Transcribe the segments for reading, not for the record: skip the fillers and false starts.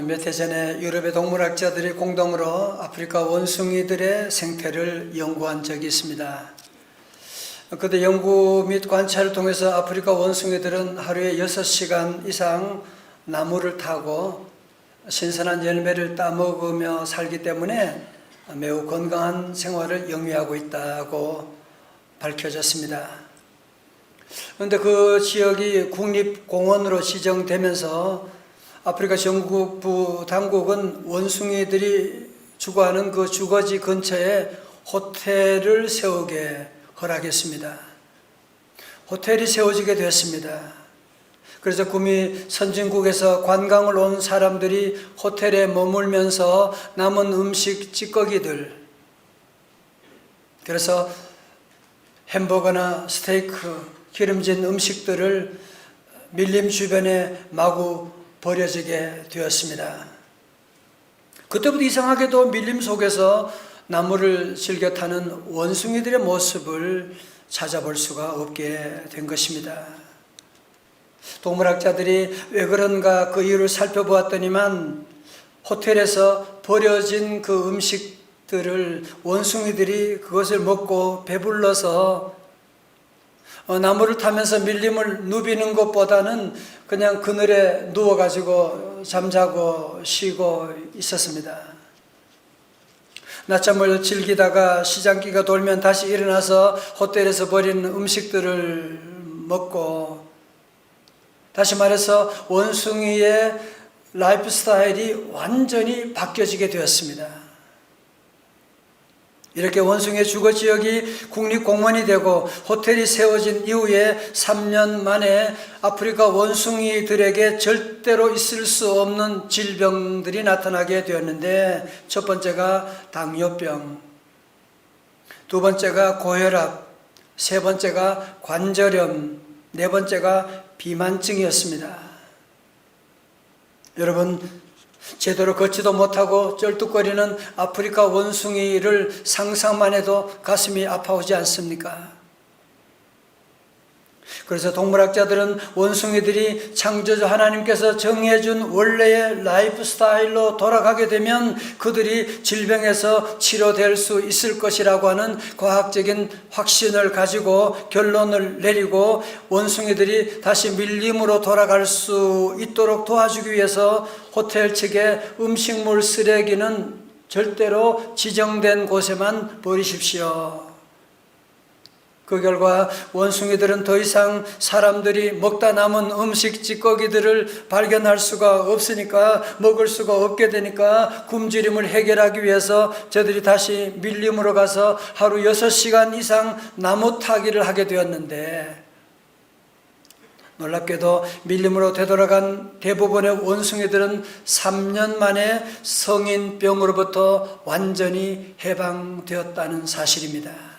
몇 해 전에 유럽의 동물학자들이 공동으로 아프리카 원숭이들의 생태를 연구한 적이 있습니다. 그때 연구 및 관찰을 통해서 아프리카 원숭이들은 하루에 6시간 이상 나무를 타고 신선한 열매를 따먹으며 살기 때문에 매우 건강한 생활을 영위하고 있다고 밝혀졌습니다. 그런데 그 지역이 국립공원으로 지정되면서 아프리카 정부 당국은 원숭이들이 주거하는 그 주거지 근처에 호텔을 세우게 허락했습니다. 호텔이 세워지게 되었습니다. 그래서 구미 선진국에서 관광을 온 사람들이 호텔에 머물면서 남은 음식 찌꺼기들, 그래서 햄버거나 스테이크, 기름진 음식들을 밀림 주변에 마구 버려지게 되었습니다. 그때부터 이상하게도 밀림 속에서 나무를 즐겨 타는 원숭이들의 모습을 찾아볼 수가 없게 된 것입니다. 동물학자들이 왜 그런가 그 이유를 살펴보았더니만 호텔에서 버려진 그 음식들을 원숭이들이 그것을 먹고 배불러서 나무를 타면서 밀림을 누비는 것보다는 그냥 그늘에 누워가지고 잠자고 쉬고 있었습니다. 낮잠을 즐기다가 시장기가 돌면 다시 일어나서 호텔에서 버린 음식들을 먹고, 다시 말해서 원숭이의 라이프 스타일이 완전히 바뀌어지게 되었습니다. 이렇게 원숭이의 주거지역이 국립공원이 되고 호텔이 세워진 이후에 3년 만에 아프리카 원숭이들에게 절대로 있을 수 없는 질병들이 나타나게 되었는데, 첫 번째가 당뇨병, 두 번째가 고혈압, 세 번째가 관절염, 네 번째가 비만증이었습니다. 여러분, 제대로 걷지도 못하고 쩔뚝거리는 아프리카 원숭이를 상상만 해도 가슴이 아파오지 않습니까? 그래서 동물학자들은 원숭이들이 창조주 하나님께서 정해준 원래의 라이프 스타일로 돌아가게 되면 그들이 질병에서 치료될 수 있을 것이라고 하는 과학적인 확신을 가지고 결론을 내리고 원숭이들이 다시 밀림으로 돌아갈 수 있도록 도와주기 위해서 호텔 측에 음식물 쓰레기는 절대로 지정된 곳에만 버리십시오. 그 결과 원숭이들은 더 이상 사람들이 먹다 남은 음식 찌꺼기들을 발견할 수가 없으니까, 먹을 수가 없게 되니까 굶주림을 해결하기 위해서 저들이 다시 밀림으로 가서 하루 6시간 이상 나무 타기를 하게 되었는데, 놀랍게도 밀림으로 되돌아간 대부분의 원숭이들은 3년 만에 성인병으로부터 완전히 해방되었다는 사실입니다.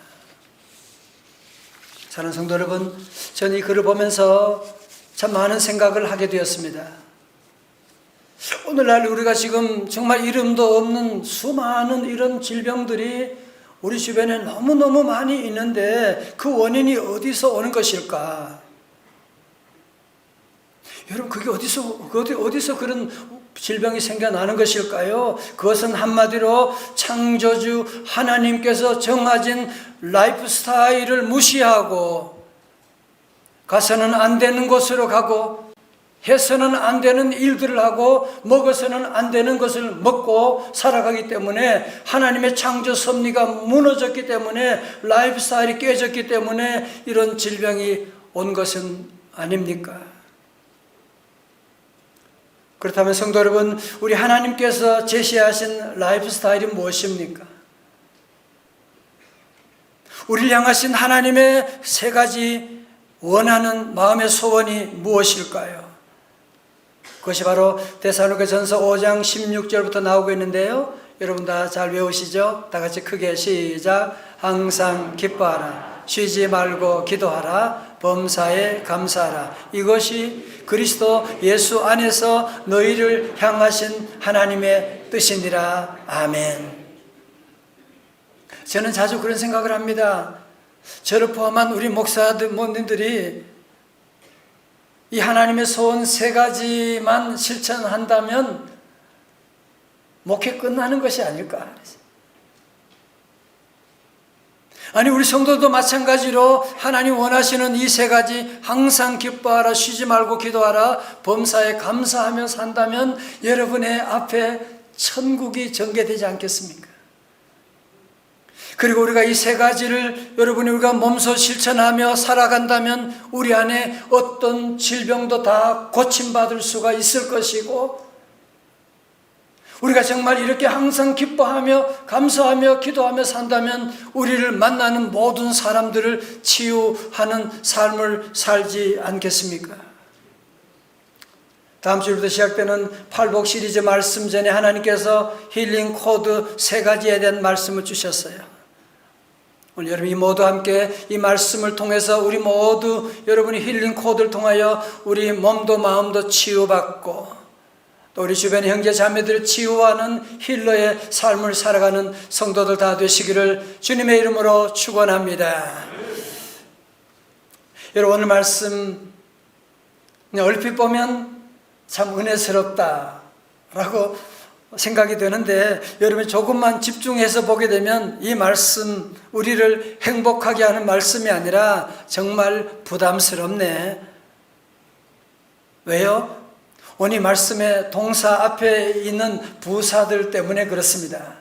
사랑하는 성도 여러분, 저는 이 글을 보면서 참 많은 생각을 하게 되었습니다. 오늘날 우리가 지금 정말 이름도 없는 수많은 이런 질병들이 우리 주변에 너무너무 많이 있는데 그 원인이 어디서 오는 것일까? 여러분, 그게 어디서 그런 질병이 생겨나는 것일까요? 그것은 한마디로 창조주 하나님께서 정하신 라이프 스타일을 무시하고, 가서는 안 되는 곳으로 가고, 해서는 안 되는 일들을 하고, 먹어서는 안 되는 것을 먹고 살아가기 때문에, 하나님의 창조 섭리가 무너졌기 때문에, 라이프 스타일이 깨졌기 때문에 이런 질병이 온 것은 아닙니까? 그렇다면 성도 여러분, 우리 하나님께서 제시하신 라이프 스타일이 무엇입니까? 우리를 향하신 하나님의 세 가지 원하는 마음의 소원이 무엇일까요? 그것이 바로 데살로니가전서 5장 16절부터 나오고 있는데요, 여러분 다 잘 외우시죠? 다 같이 크게 시작. 항상 기뻐하라, 쉬지 말고 기도하라, 범사에 감사하라. 이것이 그리스도 예수 안에서 너희를 향하신 하나님의 뜻이니라. 아멘. 저는 자주 그런 생각을 합니다. 저를 포함한 우리 목사님들이 이 하나님의 소원 세 가지만 실천한다면 목회 끝나는 것이 아닐까. 아니 우리 성도도 마찬가지로 하나님 원하시는 이 세 가지, 항상 기뻐하라, 쉬지 말고 기도하라, 범사에 감사하며 산다면 여러분의 앞에 천국이 전개되지 않겠습니까? 그리고 우리가 이 세 가지를 우리가 몸소 실천하며 살아간다면 우리 안에 어떤 질병도 다 고침받을 수가 있을 것이고, 우리가 정말 이렇게 항상 기뻐하며 감사하며 기도하며 산다면 우리를 만나는 모든 사람들을 치유하는 삶을 살지 않겠습니까? 다음 주부터 시작되는 팔복 시리즈 말씀 전에 하나님께서 힐링 코드 세 가지에 대한 말씀을 주셨어요. 오늘 여러분이 모두 함께 이 말씀을 통해서 우리 모두 여러분이 힐링 코드를 통하여 우리 몸도 마음도 치유받고 또 우리 주변의 형제 자매들을 치유하는 힐러의 삶을 살아가는 성도들 다 되시기를 주님의 이름으로 축원합니다. 여러분 오늘 말씀 얼핏 보면 참 은혜스럽다라고 생각이 되는데, 여러분이 조금만 집중해서 보게 되면 이 말씀 우리를 행복하게 하는 말씀이 아니라 정말 부담스럽네. 왜요? 오늘 말씀의 동사 앞에 있는 부사들 때문에 그렇습니다.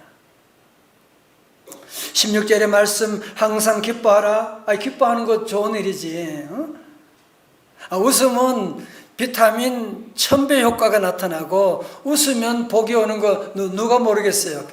16절의 말씀, 항상 기뻐하라. 기뻐하는 것 좋은 일이지. 웃음은 비타민 1000배 효과가 나타나고, 웃으면 복이 오는 거 누가 모르겠어요.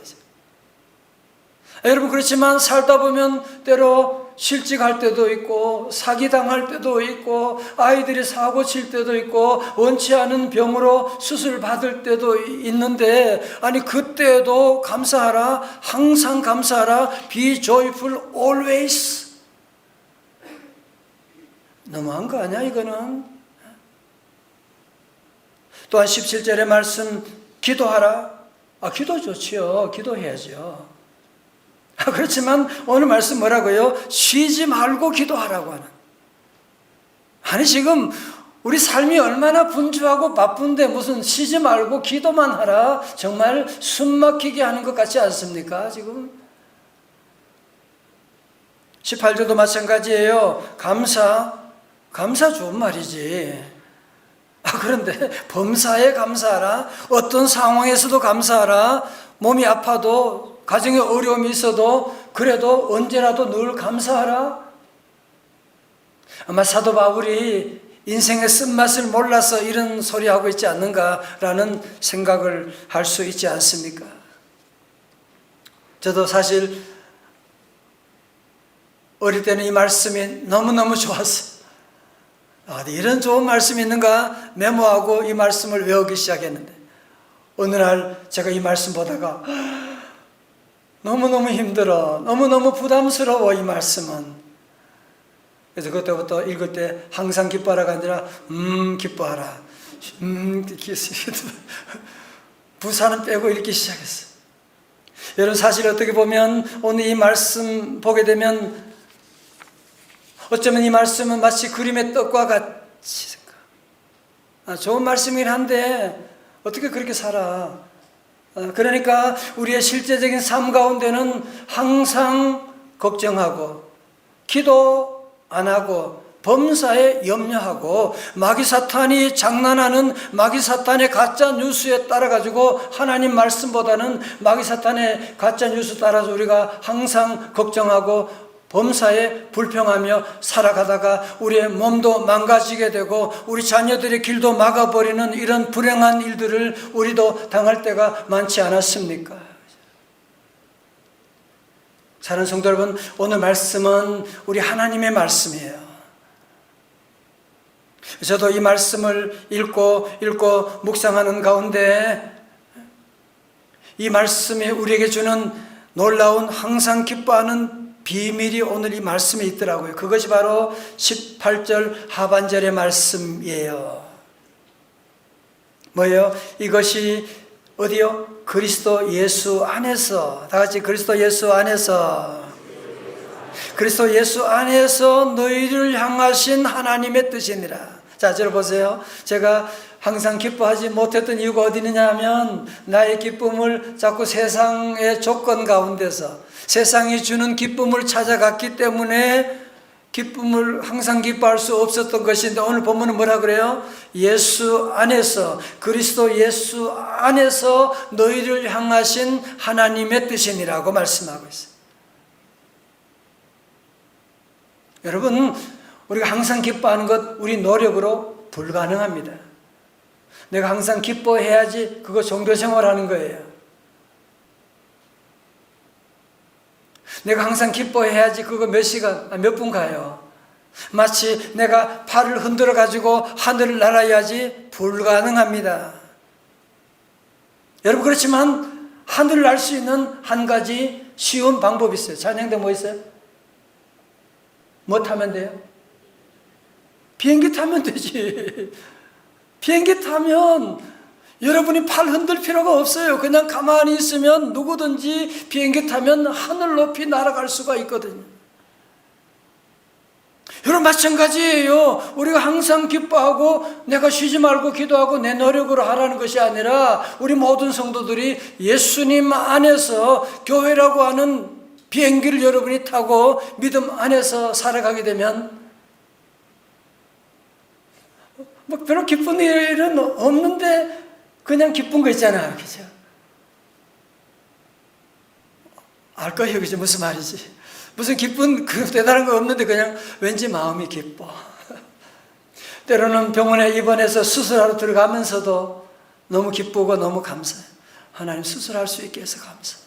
여러분, 그렇지만 살다 보면 때로 실직할 때도 있고, 사기당할 때도 있고, 아이들이 사고 칠 때도 있고, 원치 않은 병으로 수술 받을 때도 있는데, 아니 그때도 감사하라, 항상 감사하라, be joyful always. 너무한 거 아니야 이거는? 또한 17절의 말씀, 기도하라. 기도 좋지요. 기도해야죠. 그렇지만 오늘 말씀 뭐라고요? 쉬지 말고 기도하라고 하는. 아니 지금 우리 삶이 얼마나 분주하고 바쁜데 무슨 쉬지 말고 기도만 하라. 정말 숨막히게 하는 것 같지 않습니까? 지금 18절도 마찬가지예요. 감사 좋은 말이지. 그런데 범사에 감사하라. 어떤 상황에서도 감사하라. 몸이 아파도 가정에 어려움이 있어도 그래도 언제라도 늘 감사하라. 아마 사도 바울이 인생의 쓴맛을 몰라서 이런 소리 하고 있지 않는가라는 생각을 할 수 있지 않습니까? 저도 사실 어릴 때는 이 말씀이 너무너무 좋았어요. 이런 좋은 말씀이 있는가 메모하고 이 말씀을 외우기 시작했는데, 어느 날 제가 이 말씀 보다가 너무너무 힘들어, 너무너무 부담스러워 이 말씀은. 그래서 그때부터 읽을 때 항상 기뻐하라가 아니라 기뻐하라, 부사는 빼고 읽기 시작했어요. 여러분 사실 어떻게 보면 오늘 이 말씀 보게 되면 어쩌면 이 말씀은 마치 그림의 떡과 같이 생각. 좋은 말씀이긴 한데 어떻게 그렇게 살아? 그러니까 우리의 실제적인 삶 가운데는 항상 걱정하고 기도 안 하고 범사에 염려하고 마귀 사탄이 장난하는 마귀 사탄의 가짜 뉴스에 따라가지고 하나님 말씀보다는 마귀 사탄의 가짜 뉴스 따라서 우리가 항상 걱정하고 범사에 불평하며 살아가다가 우리의 몸도 망가지게 되고 우리 자녀들의 길도 막아버리는 이런 불행한 일들을 우리도 당할 때가 많지 않았습니까? 사랑하는 성도 여러분, 오늘 말씀은 우리 하나님의 말씀이에요. 저도 이 말씀을 읽고 묵상하는 가운데 이 말씀이 우리에게 주는 놀라운 항상 기뻐하는 비밀이 오늘 이 말씀에 있더라고요. 그것이 바로 18절 하반절의 말씀이에요. 뭐예요? 이것이 어디요? 그리스도 예수 안에서, 다 같이 그리스도 예수 안에서, 그리스도 예수 안에서 너희를 향하신 하나님의 뜻이니라. 자, 들어보세요. 제가 항상 기뻐하지 못했던 이유가 어디 있느냐 하면 나의 기쁨을 자꾸 세상의 조건 가운데서 세상이 주는 기쁨을 찾아갔기 때문에 기쁨을 항상 기뻐할 수 없었던 것인데, 오늘 본문은 뭐라 그래요? 예수 안에서, 그리스도 예수 안에서 너희를 향하신 하나님의 뜻이니라고 말씀하고 있어요. 여러분, 우리가 항상 기뻐하는 것 우리 노력으로 불가능합니다. 내가 항상 기뻐해야지 그거 종교생활하는 거예요. 내가 항상 기뻐해야지 그거 몇 시간, 몇 분 가요. 마치 내가 팔을 흔들어 가지고 하늘을 날아야지 불가능합니다. 여러분, 그렇지만 하늘을 날 수 있는 한 가지 쉬운 방법이 있어요. 찬양대 뭐 있어요? 뭐 타면 돼요? 비행기 타면 되지. 비행기 타면 여러분이 팔 흔들 필요가 없어요. 그냥 가만히 있으면 누구든지 비행기 타면 하늘 높이 날아갈 수가 있거든요. 여러분, 마찬가지예요. 우리가 항상 기뻐하고 내가 쉬지 말고 기도하고 내 노력으로 하라는 것이 아니라, 우리 모든 성도들이 예수님 안에서 교회라고 하는 비행기를 여러분이 타고 믿음 안에서 살아가게 되면 뭐 별로 기쁜 일은 없는데 그냥 기쁜 거 있잖아요. 그죠? 알 거예요. 그죠? 무슨 말이지? 무슨 기쁜, 그 대단한 거 없는데 그냥 왠지 마음이 기뻐. 때로는 병원에 입원해서 수술하러 들어가면서도 너무 기쁘고 너무 감사해요. 하나님, 수술할 수 있게 해서 감사해요.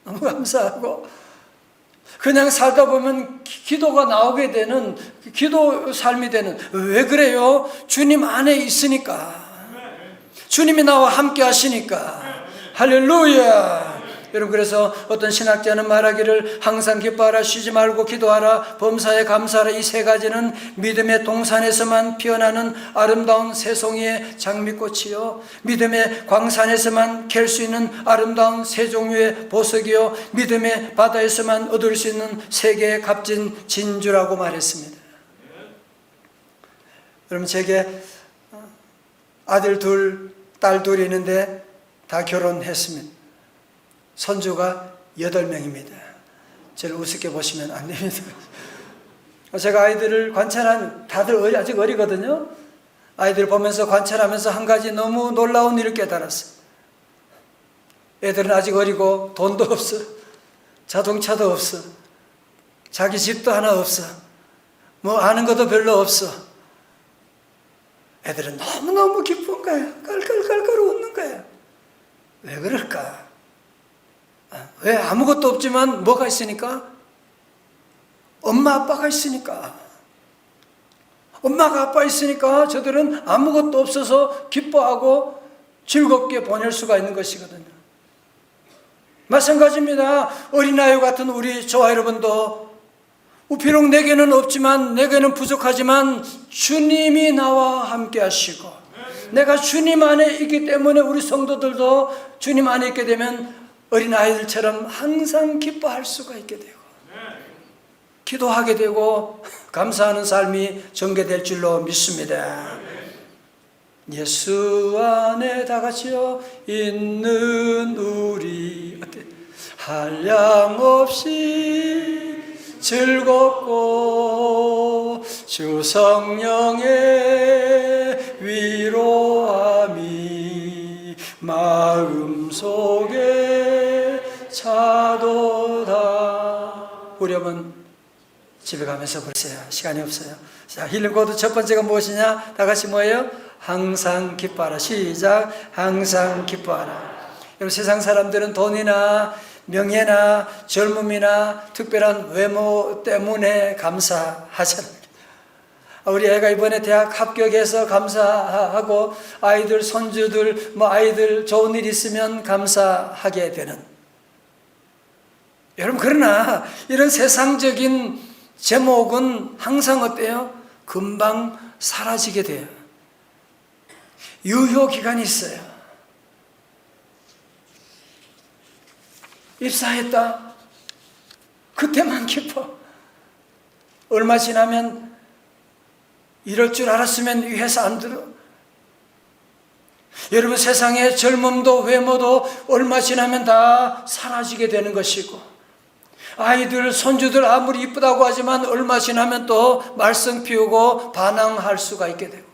너무 감사하고, 그냥 살다 보면 기도가 나오게 되는, 기도 삶이 되는. 왜 그래요? 주님 안에 있으니까. 주님이 나와 함께 하시니까. 할렐루야. 여러분, 그래서 어떤 신학자는 말하기를 항상 기뻐하라, 쉬지 말고 기도하라, 범사에 감사하라, 이 세 가지는 믿음의 동산에서만 피어나는 아름다운 새송이의 장미꽃이요, 믿음의 광산에서만 갤 수 있는 아름다운 세 종류의 보석이요, 믿음의 바다에서만 얻을 수 있는 세 개의 값진 진주라고 말했습니다. 여러분, 제게 아들 둘, 딸 둘이 있는데 다 결혼했습니다. 손주가 8명입니다. 저를 우습게 보시면 안 됩니다. 제가 아이들을 관찰한, 다들 아직 어리거든요. 아이들 보면서 관찰하면서 한 가지 너무 놀라운 일을 깨달았어요. 애들은 아직 어리고 돈도 없어, 자동차도 없어, 자기 집도 하나 없어, 뭐 아는 것도 별로 없어. 애들은 너무너무 기쁜 거야. 깔깔깔깔 웃는 거야. 왜 그럴까? 왜? 아무것도 없지만 뭐가 있으니까? 엄마 아빠가 있으니까. 엄마가 아빠 있으니까 저들은 아무것도 없어서 기뻐하고 즐겁게 보낼 수가 있는 것이거든요. 마찬가지입니다. 어린아이 같은 우리 저와 여러분도 비록 내게는 없지만, 내게는 부족하지만 주님이 나와 함께 하시고, 내가 주님 안에 있기 때문에 우리 성도들도 주님 안에 있게 되면 어린아이들처럼 항상 기뻐할 수가 있게 되고, 기도하게 되고 감사하는 삶이 전개될 줄로 믿습니다. 예수 안에 다 같이요 있는 우리, 한량없이 즐겁고 주 성령의 위로함이 마음속에 차도다. 우리 한번 집에 가면서 부르세요. 시간이 없어요. 자, 힐링 코드 첫 번째가 무엇이냐? 다 같이 뭐예요? 항상 기뻐하라. 시작. 항상 기뻐하라. 여러분, 세상 사람들은 돈이나 명예나 젊음이나 특별한 외모 때문에 감사하잖아요. 우리 애가 이번에 대학 합격해서 감사하고, 아이들, 손주들, 아이들 좋은 일 있으면 감사하게 되는. 여러분, 그러나 이런 세상적인 제목은 항상 어때요? 금방 사라지게 돼요. 유효 기간이 있어요. 입사했다. 그때만 기뻐. 얼마 지나면 이럴 줄 알았으면 이 회사 안 들어. 여러분, 세상의 젊음도 외모도 얼마 지나면 다 사라지게 되는 것이고, 아이들, 손주들 아무리 이쁘다고 하지만 얼마 지나면 또 말썽 피우고 반항할 수가 있게 되고,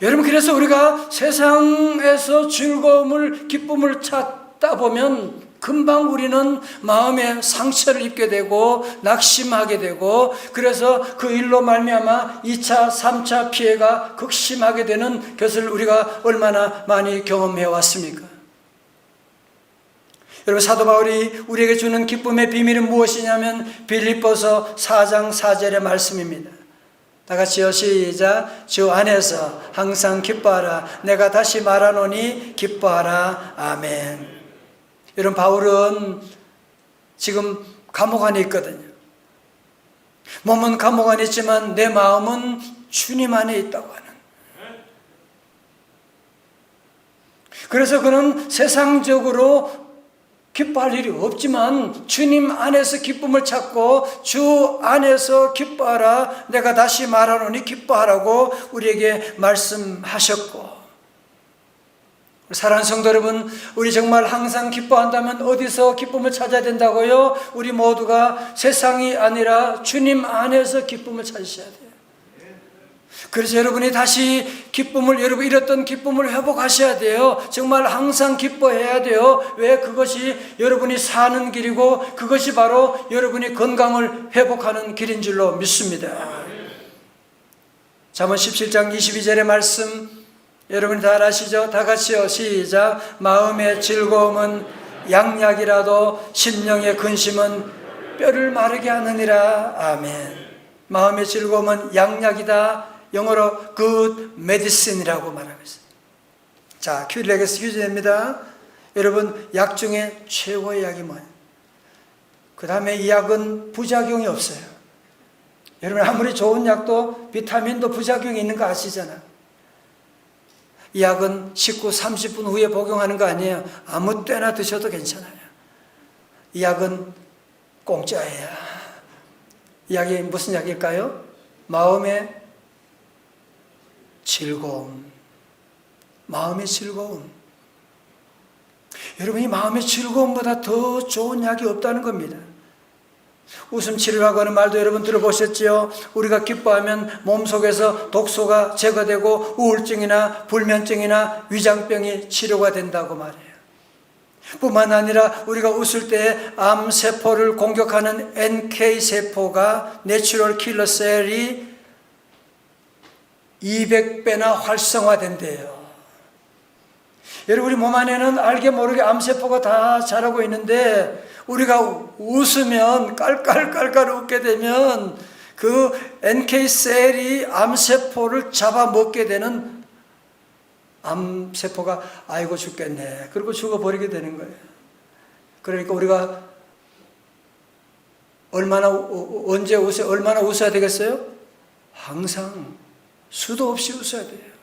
여러분, 그래서 우리가 세상에서 즐거움을, 기쁨을 찾다 보면 금방 우리는 마음에 상처를 입게 되고 낙심하게 되고, 그래서 그 일로 말미암아 2차, 3차 피해가 극심하게 되는 것을 우리가 얼마나 많이 경험해 왔습니까? 여러분, 사도 바울이 우리에게 주는 기쁨의 비밀은 무엇이냐면 빌립보서 4장 4절의 말씀입니다. 다 같이요, 시작. 주 안에서 항상 기뻐하라. 내가 다시 말하노니 기뻐하라. 아멘. 여러분, 바울은 지금 감옥 안에 있거든요. 몸은 감옥 안에 있지만 내 마음은 주님 안에 있다고 하는. 그래서 그는 세상적으로 기뻐할 일이 없지만 주님 안에서 기쁨을 찾고 주 안에서 기뻐하라. 내가 다시 말하노니 기뻐하라고 우리에게 말씀하셨고, 사랑하는 성도 여러분, 우리 정말 항상 기뻐한다면 어디서 기쁨을 찾아야 된다고요? 우리 모두가 세상이 아니라 주님 안에서 기쁨을 찾으셔야 돼요. 그래서 여러분이 다시 기쁨을, 여러분 잃었던 기쁨을 회복하셔야 돼요. 정말 항상 기뻐해야 돼요. 왜? 그것이 여러분이 사는 길이고 그것이 바로 여러분이 건강을 회복하는 길인 줄로 믿습니다. 잠언 17장 22절의 말씀 여러분이 다 아시죠? 다 같이요, 시작. 마음의 즐거움은 양약이라도 심령의 근심은 뼈를 마르게 하느니라. 아멘. 마음의 즐거움은 양약이다. 영어로 good medicine이라고 말하고 있어요. 자, 큐리렉에서 퀴즈입니다. 여러분, 약 중에 최고의 약이 뭐예요? 그 다음에 이 약은 부작용이 없어요. 여러분, 아무리 좋은 약도 비타민도 부작용이 있는 거 아시잖아요. 이 약은 식후 30분 후에 복용하는 거 아니에요. 아무 때나 드셔도 괜찮아요. 이 약은 공짜예요. 이 약이 무슨 약일까요? 마음의 즐거움. 마음의 즐거움. 여러분, 이 마음의 즐거움보다 더 좋은 약이 없다는 겁니다. 웃음 치료라고 하는 말도 여러분 들어보셨지요? 우리가 기뻐하면 몸속에서 독소가 제거되고 우울증이나 불면증이나 위장병이 치료가 된다고 말해요. 뿐만 아니라 우리가 웃을 때 암세포를 공격하는 NK세포가 내추럴 킬러 셀이 200배나 활성화된대요. 여러분, 우리 몸 안에는 알게 모르게 암세포가 다 자라고 있는데 우리가 웃으면 깔깔깔깔 웃게 되면 그 NK셀이 암세포를 잡아먹게 되는 암세포가 아이고 죽겠네. 그리고 죽어버리게 되는 거예요. 그러니까 우리가 언제 웃어야, 얼마나 웃어야 되겠어요? 항상 수도 없이 웃어야 돼요.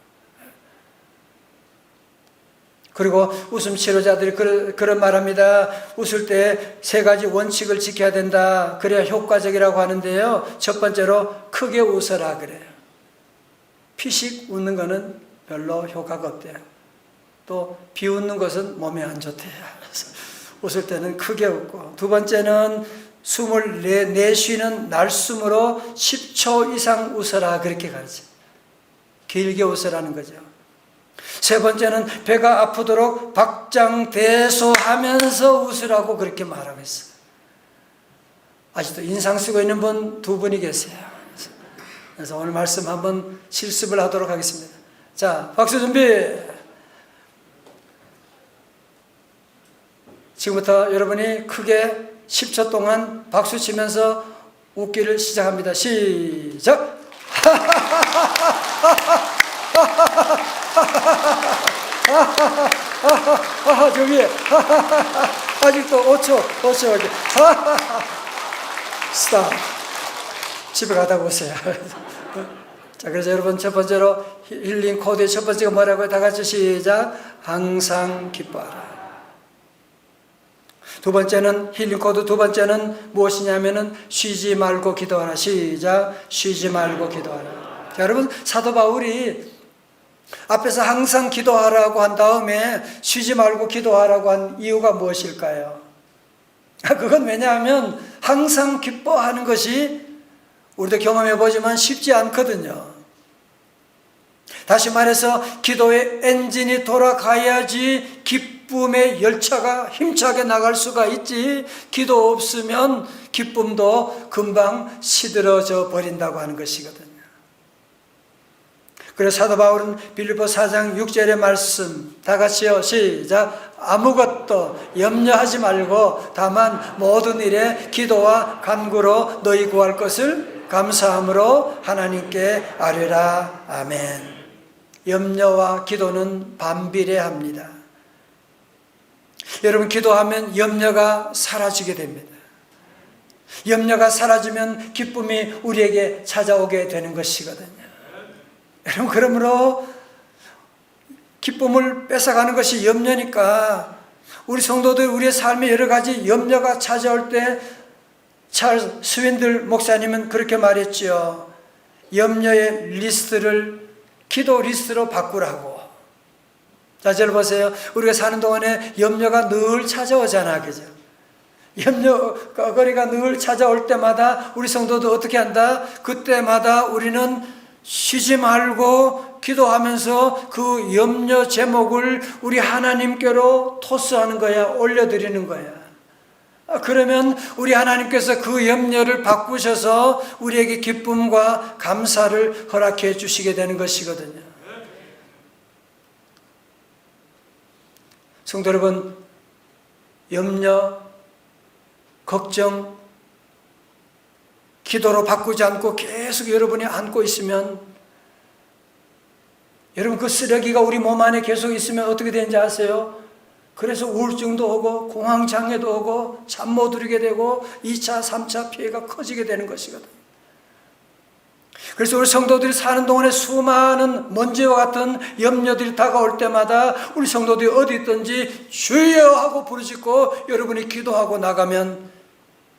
그리고 웃음 치료자들이 그런 말합니다. 웃을 때 3가지 원칙을 지켜야 된다. 그래야 효과적이라고 하는데요. 첫 번째로 크게 웃어라 그래요. 피식 웃는 거는 별로 효과가 없대요. 또 비웃는 것은 몸에 안 좋대요. 그래서 웃을 때는 크게 웃고, 두 번째는 숨을 내쉬는 날숨으로 10초 이상 웃어라 그렇게 가르쳐요. 길게 웃으라는 거죠. 세 번째는 배가 아프도록 박장대소하면서 웃으라고 그렇게 말하고 있어요. 아직도 인상 쓰고 있는 분 2분이 계세요. 그래서 오늘 말씀 한번 실습을 하도록 하겠습니다. 자, 박수 준비. 지금부터 여러분이 크게 10초 동안 박수 치면서 웃기를 시작합니다. 시작. 저 위에 아직도 5초 이렇게 스탑. 집에 가다 오세요. 자, 그래서 여러분, 첫 번째로 힐링 코드의 첫 번째가 뭐라고요? 다 같이 시작. 항상 기뻐하라. 두 번째는 힐링 코드 두 번째는 무엇이냐면은 쉬지 말고 기도하라. 시작. 쉬지 말고 기도하라. 자, 여러분 사도 바울이 앞에서 항상 기도하라고 한 다음에 쉬지 말고 기도하라고 한 이유가 무엇일까요? 그건 왜냐하면 항상 기뻐하는 것이 우리도 경험해 보지만 쉽지 않거든요. 다시 말해서 기도의 엔진이 돌아가야지 기쁨의 열차가 힘차게 나갈 수가 있지, 기도 없으면 기쁨도 금방 시들어져 버린다고 하는 것이거든요. 그래서 사도 바울은 빌립보 4장 6절의 말씀 다 같이요. 시작. 아무것도 염려하지 말고 다만 모든 일에 기도와 간구로 너희 구할 것을 감사함으로 하나님께 아뢰라. 아멘. 염려와 기도는 반비례합니다. 여러분 기도하면 염려가 사라지게 됩니다. 염려가 사라지면 기쁨이 우리에게 찾아오게 되는 것이거든요. 여러분 그러므로 기쁨을 뺏어가는 것이 염려니까 우리 성도들 우리의 삶에 여러 가지 염려가 찾아올 때 찰스 스윈들 목사님은 그렇게 말했죠. 염려의 리스트를 기도 리스트로 바꾸라고. 자, 저를 보세요. 우리가 사는 동안에 염려가 늘 찾아오잖아, 그죠? 염려거리가 늘 찾아올 때마다 우리 성도도 어떻게 한다? 그때마다 우리는 쉬지 말고 기도하면서 그 염려 제목을 우리 하나님께로 토스하는 거야, 올려드리는 거야. 그러면 우리 하나님께서 그 염려를 바꾸셔서 우리에게 기쁨과 감사를 허락해 주시게 되는 것이거든요. 성도 여러분, 염려, 걱정, 기도로 바꾸지 않고 계속 여러분이 안고 있으면, 여러분 그 쓰레기가 우리 몸 안에 계속 있으면 어떻게 되는지 아세요? 그래서 우울증도 오고 공황장애도 오고 잠 못 이루게 되고 2차, 3차 피해가 커지게 되는 것이거든요. 그래서 우리 성도들이 사는 동안에 수많은 먼지와 같은 염려들이 다가올 때마다 우리 성도들이 어디 있든지 주여 하고 부르짖고 여러분이 기도하고 나가면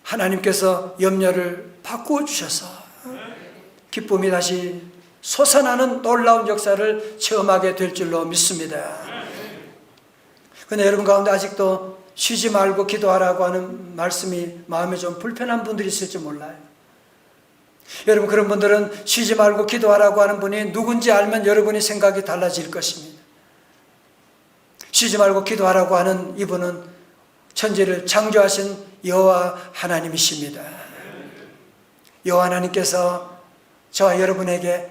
하나님께서 염려를 바꾸어 주셔서 기쁨이 다시 솟아나는 놀라운 역사를 체험하게 될 줄로 믿습니다. 그런데 여러분 가운데 아직도 쉬지 말고 기도하라고 하는 말씀이 마음에 좀 불편한 분들이 있을지 몰라요. 여러분 그런 분들은 쉬지 말고 기도하라고 하는 분이 누군지 알면 여러분이 생각이 달라질 것입니다. 쉬지 말고 기도하라고 하는 이분은 천지를 창조하신 여호와 하나님이십니다. 여호와 하나님께서 저와 여러분에게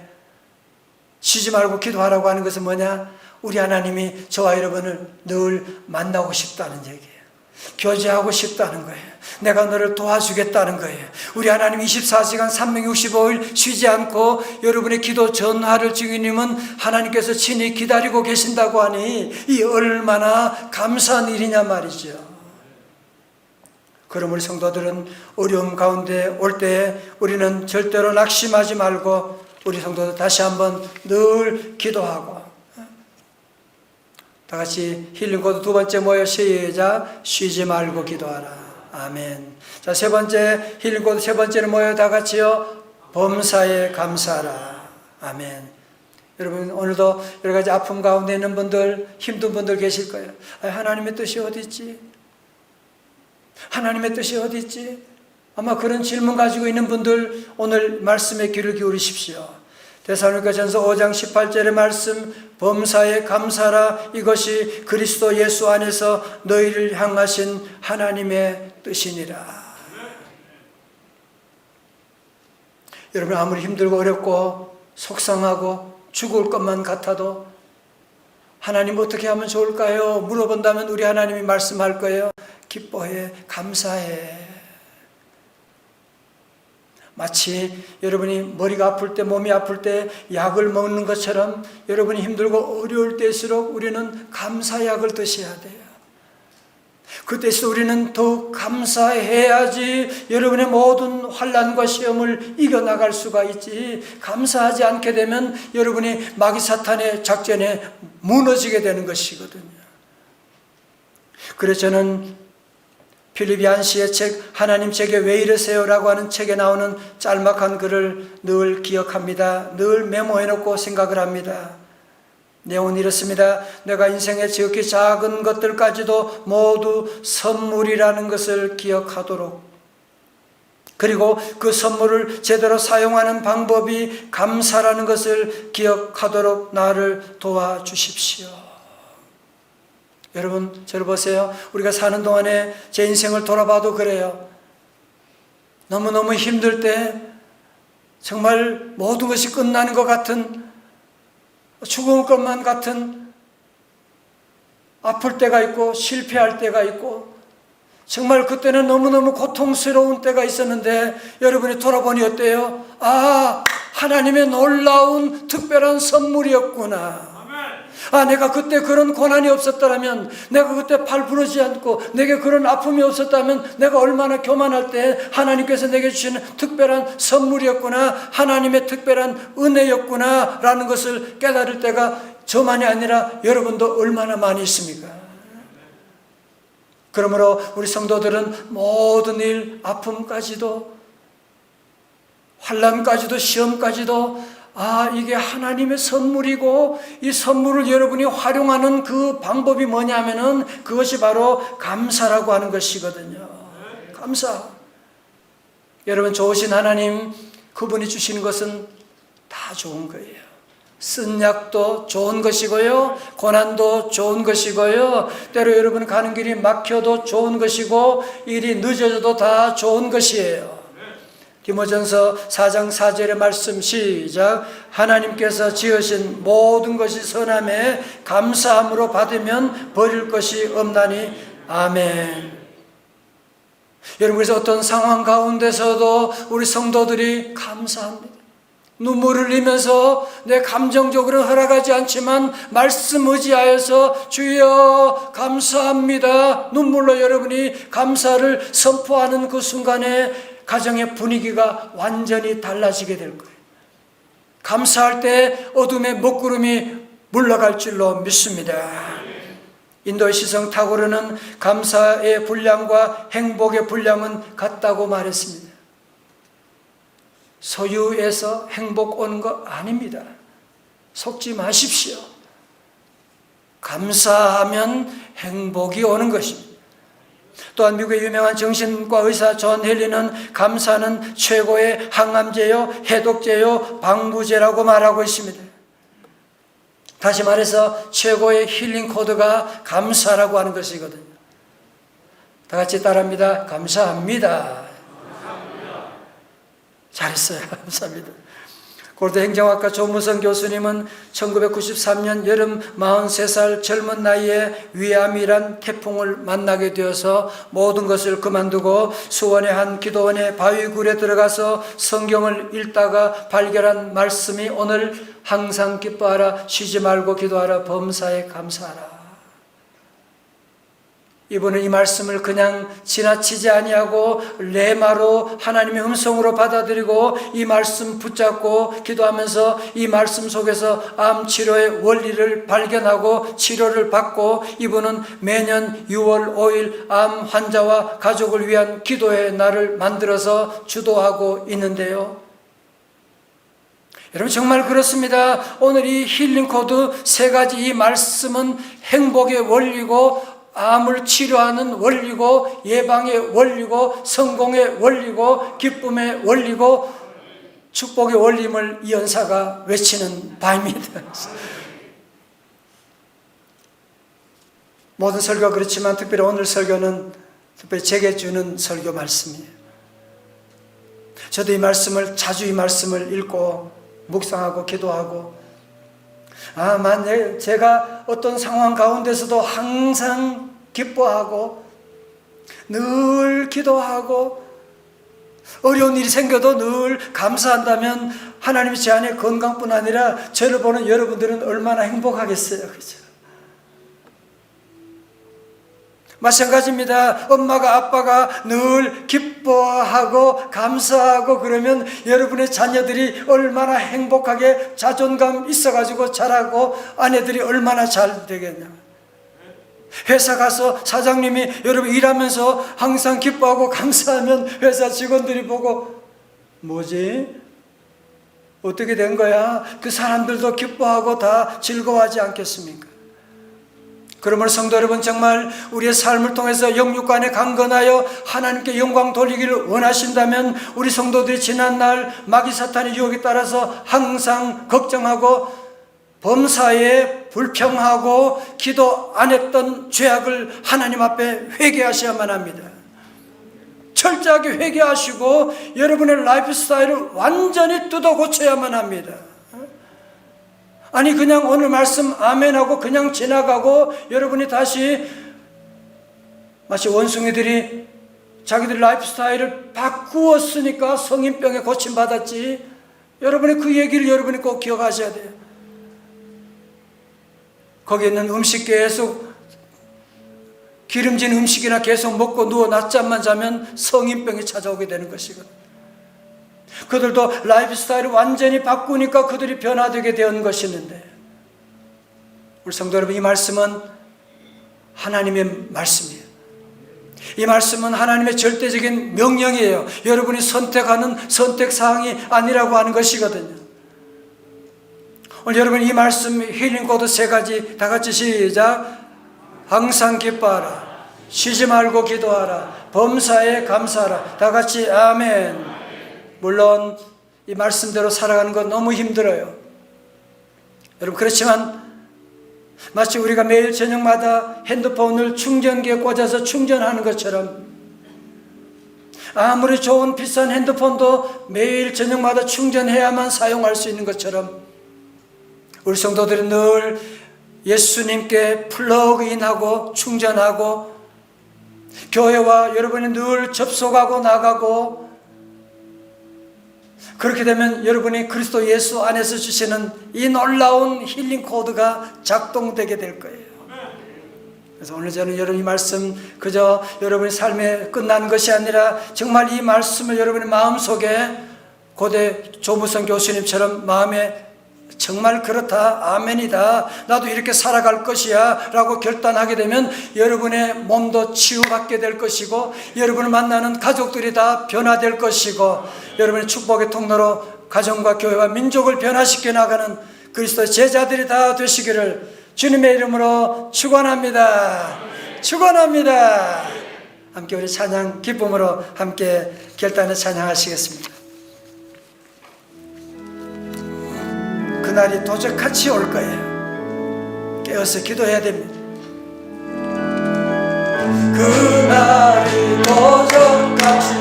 쉬지 말고 기도하라고 하는 것은 뭐냐? 우리 하나님이 저와 여러분을 늘 만나고 싶다는 얘기예요. 교제하고 싶다는 거예요. 내가 너를 도와주겠다는 거예요. 우리 하나님 24시간 365일 쉬지 않고 여러분의 기도 전화를 주기님은 하나님께서 친히 기다리고 계신다고 하니 이 얼마나 감사한 일이냐 말이죠. 그럼 우리 성도들은 어려움 가운데 올 때 우리는 절대로 낙심하지 말고 우리 성도들 다시 한번 늘 기도하고 다 같이 힐링 코드 두 번째 모여 시작. 쉬지 말고 기도하라. 아멘. 자, 세 번째 힐링 코드 세 번째는 모여 다 같이요. 범사에 감사하라. 아멘. 여러분 오늘도 여러 가지 아픔 가운데 있는 분들, 힘든 분들 계실 거예요. 하나님의 뜻이 어디 있지? 하나님의 뜻이 어디 있지? 아마 그런 질문 가지고 있는 분들 오늘 말씀에 귀를 기울이십시오. 데살로니가전서 5장 18절의 말씀, 범사에 감사라. 이것이 그리스도 예수 안에서 너희를 향하신 하나님의 뜻이니라. 여러분 아무리 힘들고 어렵고 속상하고 죽을 것만 같아도 하나님 어떻게 하면 좋을까요? 물어본다면 우리 하나님이 말씀할 거예요. 기뻐해, 감사해. 마치 여러분이 머리가 아플 때, 몸이 아플 때 약을 먹는 것처럼 여러분이 힘들고 어려울 때일수록 우리는 감사약을 드셔야 돼요. 그때서 우리는 더욱 감사해야지 여러분의 모든 환난과 시험을 이겨나갈 수가 있지. 감사하지 않게 되면 여러분이 마귀 사탄의 작전에 무너지게 되는 것이거든요. 그래서 저는 필립 씨의 책 하나님 제게 왜 이러세요? 라고 하는 책에 나오는 짤막한 글을 늘 기억합니다. 늘 메모해놓고 생각을 합니다. 내용은 이렇습니다. 내가 인생의 지극히 작은 것들까지도 모두 선물이라는 것을 기억하도록, 그리고 그 선물을 제대로 사용하는 방법이 감사라는 것을 기억하도록 나를 도와주십시오. 여러분, 저를 보세요. 우리가 사는 동안에 제 인생을 돌아봐도 그래요. 너무너무 힘들 때, 정말 모든 것이 끝나는 것 같은, 죽을 것만 같은, 아플 때가 있고 실패할 때가 있고, 정말 그때는 너무너무 고통스러운 때가 있었는데 여러분이 돌아보니 어때요? 아, 하나님의 놀라운 특별한 선물이었구나. 아, 내가 그때 그런 고난이 없었다면, 내가 그때 팔 부러지지 않고 내게 그런 아픔이 없었다면 내가 얼마나 교만할 때 하나님께서 내게 주시는 특별한 선물이었구나, 하나님의 특별한 은혜였구나 라는 것을 깨달을 때가 저만이 아니라 여러분도 얼마나 많이 있습니까? 그러므로 우리 성도들은 모든 일, 아픔까지도, 환난까지도, 시험까지도 이게 하나님의 선물이고, 이 선물을 여러분이 활용하는 그 방법이 뭐냐면은 그것이 바로 감사라고 하는 것이거든요. 감사. 여러분, 좋으신 하나님, 그분이 주시는 것은 다 좋은 거예요. 쓴 약도 좋은 것이고요, 고난도 좋은 것이고요, 때로 여러분 가는 길이 막혀도 좋은 것이고, 일이 늦어져도 다 좋은 것이에요. 디모전서 4장 4절의 말씀 시작. 하나님께서 지으신 모든 것이 선함에 감사함으로 받으면 버릴 것이 없나니. 아멘. 여러분, 그래서 어떤 상황 가운데서도 우리 성도들이 감사합니다. 눈물을 흘리면서 내 감정적으로 허락하지 않지만 말씀 의지하여서 주여 감사합니다, 눈물로 여러분이 감사를 선포하는 그 순간에 가정의 분위기가 완전히 달라지게 될 거예요. 감사할 때 어둠의 먹구름이 물러갈 줄로 믿습니다. 인도의 시성 타고르는 감사의 분량과 행복의 분량은 같다고 말했습니다. 소유에서 행복 오는 거 아닙니다. 속지 마십시오. 감사하면 행복이 오는 것입니다. 또한 미국의 유명한 정신과 의사 존 헨리는 감사는 최고의 항암제요, 해독제요, 방부제라고 말하고 있습니다. 다시 말해서 최고의 힐링 코드가 감사라고 하는 것이거든요. 다 같이 따라합니다. 감사합니다. 잘했어요. 감사합니다. 고려대 행정학과 조무성 교수님은 1993년 여름 43살 젊은 나이에 위암이란 태풍을 만나게 되어서 모든 것을 그만두고 수원의 한 기도원의 바위굴에 들어가서 성경을 읽다가 발견한 말씀이 오늘 항상 기뻐하라, 쉬지 말고 기도하라, 범사에 감사하라. 이분은 이 말씀을 그냥 지나치지 아니하고 레마로 하나님의 음성으로 받아들이고 이 말씀 붙잡고 기도하면서 이 말씀 속에서 암 치료의 원리를 발견하고 치료를 받고, 이분은 매년 6월 5일 암 환자와 가족을 위한 기도의 날을 만들어서 주도하고 있는데요. 여러분, 정말 그렇습니다. 오늘 이 힐링 코드 세 가지 이 말씀은 행복의 원리고, 암을 치료하는 원리고, 예방의 원리고, 성공의 원리고, 기쁨의 원리고, 축복의 원림을 이 연사가 외치는 바입니다. 모든 설교가 그렇지만 특별히 오늘 설교는 특별히 제게 주는 설교 말씀이에요. 저도 이 말씀을 자주 이 말씀을 읽고 묵상하고 기도하고, 만약 제가 어떤 상황 가운데서도 항상 기뻐하고 늘 기도하고 어려운 일이 생겨도 늘 감사한다면 하나님이 제 안에 건강뿐 아니라 저를 보는 여러분들은 얼마나 행복하겠어요. 그렇죠? 마찬가지입니다. 엄마가 아빠가 늘 기뻐하고 감사하고 그러면 여러분의 자녀들이 얼마나 행복하게 자존감 있어가지고 자라고 아내들이 얼마나 잘 되겠냐. 회사 가서 사장님이 여러분 일하면서 항상 기뻐하고 감사하면 회사 직원들이 보고 뭐지? 어떻게 된 거야? 그 사람들도 기뻐하고 다 즐거워하지 않겠습니까? 그러므로 성도 여러분, 정말 우리의 삶을 통해서 영육간에 강건하여 하나님께 영광 돌리기를 원하신다면 우리 성도들이 지난날 마귀 사탄의 유혹에 따라서 항상 걱정하고 범사에 불평하고 기도 안 했던 죄악을 하나님 앞에 회개하셔야만 합니다. 철저하게 회개하시고 여러분의 라이프 스타일을 완전히 뜯어 고쳐야만 합니다. 아니 그냥 오늘 말씀 아멘하고 그냥 지나가고 여러분이 다시 마치 원숭이들이 자기들 라이프 스타일을 바꾸었으니까 성인병에 고침받았지, 여러분이 그 얘기를 여러분이 꼭 기억하셔야 돼요. 거기 있는 음식 계속 기름진 음식이나 계속 먹고 누워 낮잠만 자면 성인병이 찾아오게 되는 것이거든. 그들도 라이프 스타일을 완전히 바꾸니까 그들이 변화되게 된 것이었는데, 우리 성도 여러분, 이 말씀은 하나님의 말씀이에요. 이 말씀은 하나님의 절대적인 명령이에요. 여러분이 선택하는 선택사항이 아니라고 하는 것이거든요. 오늘 여러분 이 말씀 힐링 코드 3가지 다 같이 시작. 항상 기뻐하라, 쉬지 말고 기도하라, 범사에 감사하라. 다 같이 아멘. 물론 이 말씀대로 살아가는 건 너무 힘들어요, 여러분. 그렇지만 마치 우리가 매일 저녁마다 핸드폰을 충전기에 꽂아서 충전하는 것처럼, 아무리 좋은 비싼 핸드폰도 매일 저녁마다 충전해야만 사용할 수 있는 것처럼, 우리 성도들은 늘 예수님께 플러그인하고 충전하고 교회와 여러분이 늘 접속하고 나가고, 그렇게 되면 여러분이 그리스도 예수 안에서 주시는 이 놀라운 힐링 코드가 작동되게 될 거예요. 그래서 오늘 저는 여러분 이 말씀 그저 여러분의 삶에 끝나는 것이 아니라 정말 이 말씀을 여러분의 마음속에 고대 조무선 교수님처럼 마음에 정말 그렇다, 아멘이다, 나도 이렇게 살아갈 것이야 라고 결단하게 되면 여러분의 몸도 치유받게 될 것이고, 여러분을 만나는 가족들이 다 변화될 것이고, 여러분의 축복의 통로로 가정과 교회와 민족을 변화시켜 나가는 그리스도의 제자들이 다 되시기를 주님의 이름으로 축원합니다. 축원합니다. 함께 우리 찬양 기쁨으로 함께 결단을 찬양하시겠습니다. 그날이 도적같이 올 거예요. 깨어서 기도해야 됩니다. 그날이 도적같이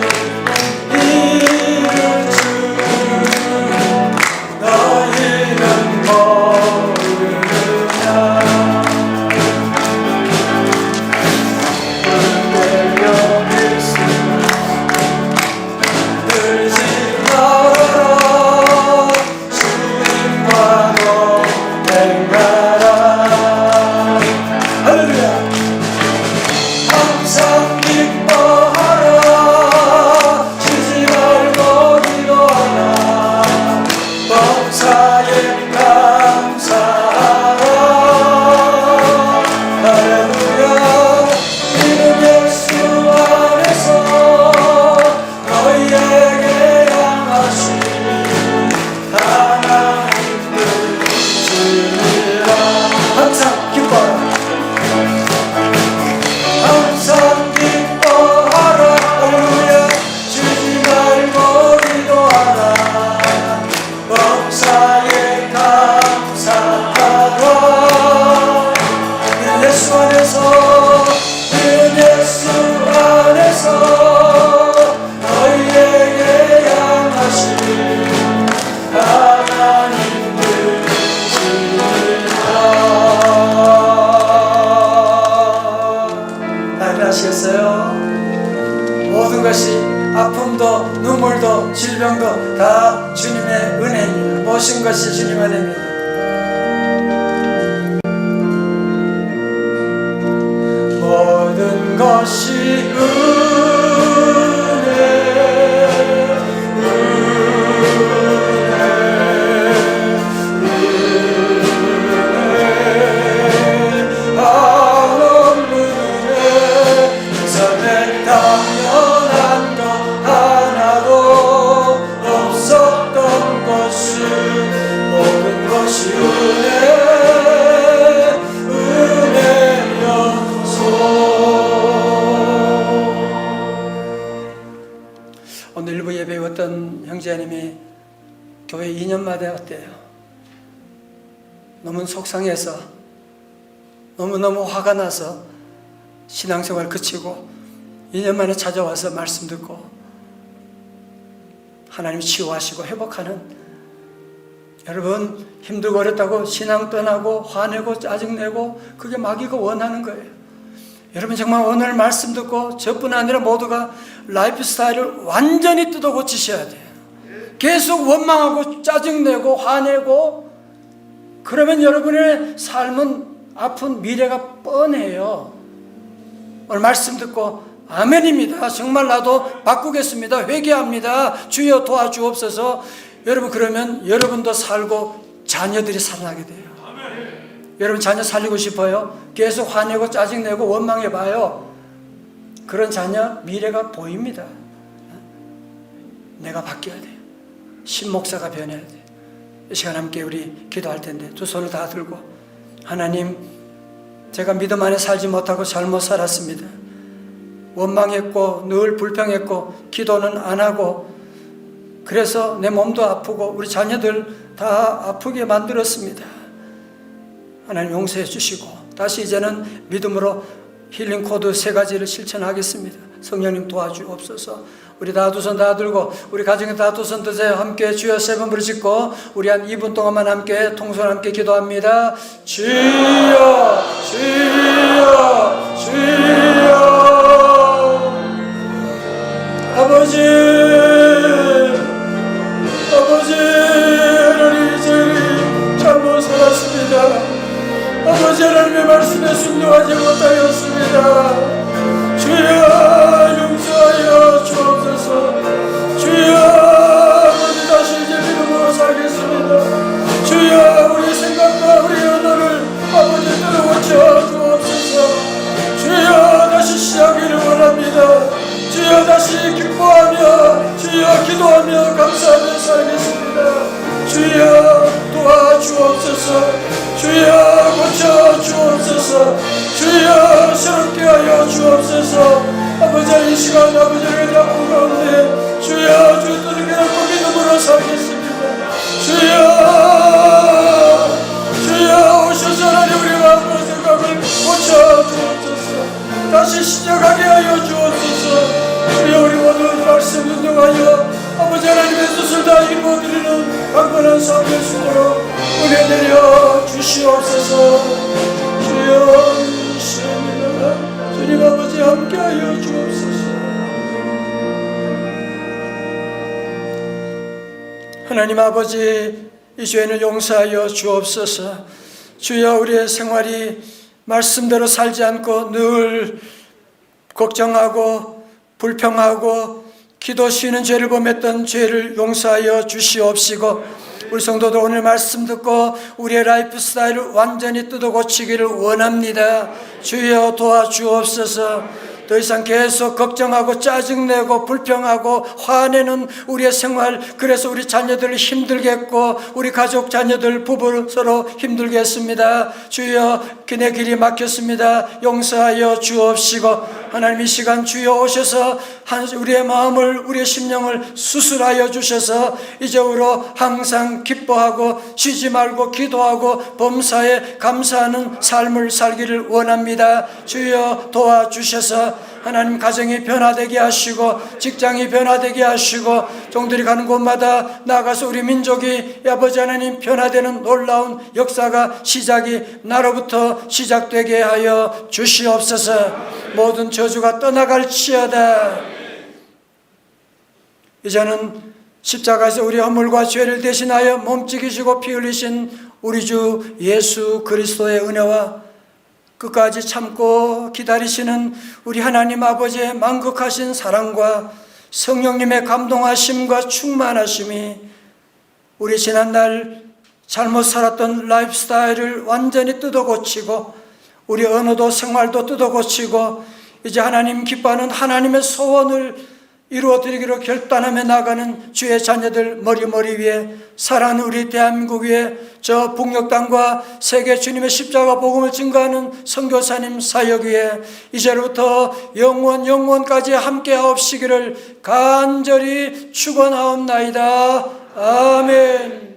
이룰 줄 너희는 모르냐. 모든 것이 아픔도 눈물도 질병도 다 주님의 은혜입니다. 모든 것이 주님의 은혜입니다. 모든 것이 은혜 형제님이 교회 2년 만에 왔대요. 너무 속상해서, 너무너무 화가 나서 신앙생활 그치고 2년 만에 찾아와서 말씀 듣고 하나님 치유하시고 회복하는, 여러분 힘들고 어렵다고 신앙 떠나고 화내고 짜증내고 그게 마귀가 원하는 거예요. 여러분 정말 오늘 말씀 듣고 저뿐 아니라 모두가 라이프 스타일을 완전히 뜯어 고치셔야 돼요. 계속 원망하고 짜증내고 화내고 그러면 여러분의 삶은 아픈 미래가 뻔해요. 오늘 말씀 듣고 아멘입니다. 정말 나도 바꾸겠습니다. 회개합니다. 주여 도와주옵소서. 여러분 그러면 여러분도 살고 자녀들이 살아나게 돼요. 여러분 자녀 살리고 싶어요? 계속 화내고 짜증내고 원망해봐요. 그런 자녀 미래가 보입니다. 내가 바뀌어야 돼요. 신목사가 변해야 돼요. 이 시간 함께 우리 기도할 텐데 두 손을 다 들고, 하나님 제가 믿음 안에 살지 못하고 잘못 살았습니다. 원망했고 늘 불평했고 기도는 안 하고 그래서 내 몸도 아프고 우리 자녀들 다 아프게 만들었습니다. 하나님 용서해 주시고 다시 이제는 믿음으로 힐링 코드 3가지를 실천하겠습니다. 성령님 도와주옵소서. 우리 다 두 손 다 들고 우리 가정에 다 두 손 드세요. 함께 주여 3번 부르짖고 우리 한 2분 동안만 함께 통솔 함께 기도합니다. 주여 주여 주여. 아버지 하나님 저희 잘못 살았습니다. 아버지 하나님의 말씀에 순종하지 못하였습니다. 주여 용서하여 주옵소서. 주여 아버지 다시 이제 믿음으로 살겠습니다. 주여 우리 생각과 우리 언어를 아버지 들어고쳐 주옵소서. 주여 다시 시작하기를 원합니다. 주여 다시 기뻐하며 주여 기도하며 감사하며 살겠습니다. 주여 도와주옵소서. 주여 고쳐주옵소서. 주여 새롭게 하여 주옵소서. 아버지 이 시간 아버지를 잡은 가운데 주여 주 뜻을 갖고 믿음으로 살겠습니다. 주여 오셔서 하나님 우리 마음과 생각을 고쳐주옵소서. 다시 시작하게 하여 주옵소서. 주여 우리 모두 말씀 운동하여 아버지 하나님의 뜻을 다 이루어드리는 강건한 삶 될 수 있도록 은혜 내려 주시옵소서. 주여 시옵니다. 주님 아버지 함께하여 주옵소서. 하나님 아버지 이 죄를 용서하여 주옵소서. 주여 우리의 생활이 말씀대로 살지 않고 늘 걱정하고 불평하고 기도 쉬는 죄를 범했던 죄를 용서하여 주시옵시고 우리 성도들 오늘 말씀 듣고 우리의 라이프 스타일을 완전히 뜯어 고치기를 원합니다. 주여 도와주옵소서. 더 이상 계속 걱정하고 짜증내고 불평하고 화내는 우리의 생활, 그래서 우리 자녀들 힘들게 했고 우리 가족 자녀들 부부 서로 힘들게 했습니다. 주여 그네 길이 막혔습니다. 용서하여 주옵시고 하나님 이 시간 주여 오셔서 우리의 마음을 우리의 심령을 수술하여 주셔서 이제후로 항상 기뻐하고 쉬지 말고 기도하고 범사에 감사하는 삶을 살기를 원합니다. 주여 도와주셔서 하나님 가정이 변화되게 하시고 직장이 변화되게 하시고 종들이 가는 곳마다 나가서 우리 민족이 아버지 하나님 변화되는 놀라운 역사가 시작이 나로부터 시작되게 하여 주시옵소서. 모든 저주가 떠나갈지어다. 이제는 십자가에서 우리 허물과 죄를 대신하여 몸찍이시고 피 흘리신 우리 주 예수 그리스도의 은혜와 끝까지 참고 기다리시는 우리 하나님 아버지의 만극하신 사랑과 성령님의 감동하심과 충만하심이 우리 지난날 잘못 살았던 라이프 스타일을 완전히 뜯어 고치고 우리 언어도 생활도 뜯어 고치고 이제 하나님 기뻐하는 하나님의 소원을 이루어드리기로 결단하며 나가는 주의 자녀들 머리 위에, 사랑하는 우리 대한민국 위에, 저 북녘 땅과 세계 주님의 십자가 복음을 증거하는 선교사님 사역 위에 이제부터 영원까지 함께하옵시기를 간절히 축원하옵나이다. 아멘.